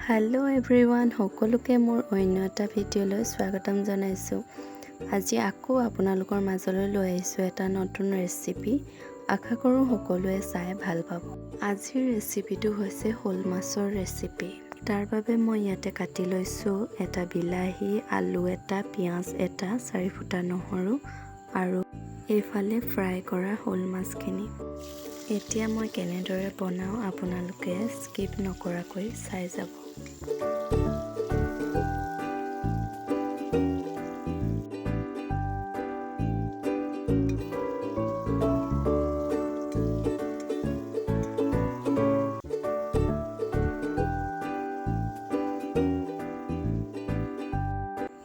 Hello' everyone, সকলোকে মোৰ অন্য এটা ভিডিঅ'লৈ স্বাগতম জনাইছোঁ। আজি আকৌ আপোনালোকৰ মাজলৈ লৈ আহিছোঁ এটা নতুন ৰেচিপি। আশা কৰোঁ সকলোৱে চাই ভাল পাব। আজিৰ ৰেচিপিটো হৈছে শ'ল মাছৰ ৰেচিপি। তাৰ বাবে মই ইয়াতে কাটি লৈছোঁ এটা বিলাহী, আলু এটা, পিঁয়াজ এটা, 4 ফুটা নহৰু আৰু এইফালে ফ্ৰাই কৰা শ'ল মাছখিনি। এতিয়া মই কেনেদৰে বনাওঁ আপোনালোকে স্কিপ নকৰাকৈ চাই যাব।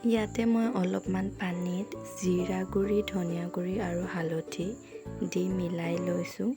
ইয়াতে মই অলপমান পানীত জিৰা গুড়ি, ধনিয়া গুড়ি আৰু হালধি দি মিলাই লৈছোঁ।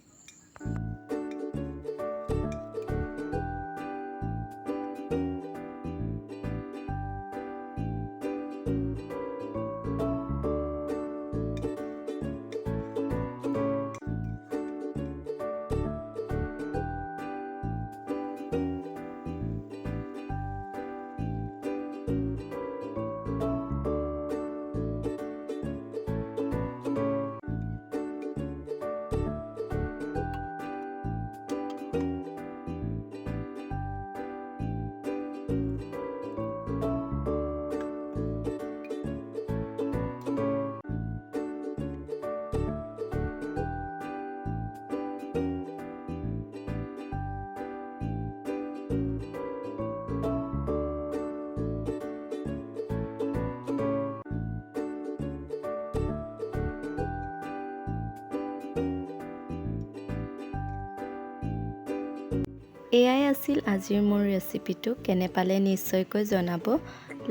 এয়াই আছিল আজিৰ মোৰ ৰেচিপিটো। কেনে পালে নিশ্চয়কৈ জনাব।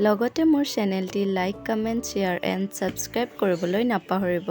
লগতে মোৰ চেনেলটি like, comment, share and subscribe কৰিবলৈ নাপাহৰিব।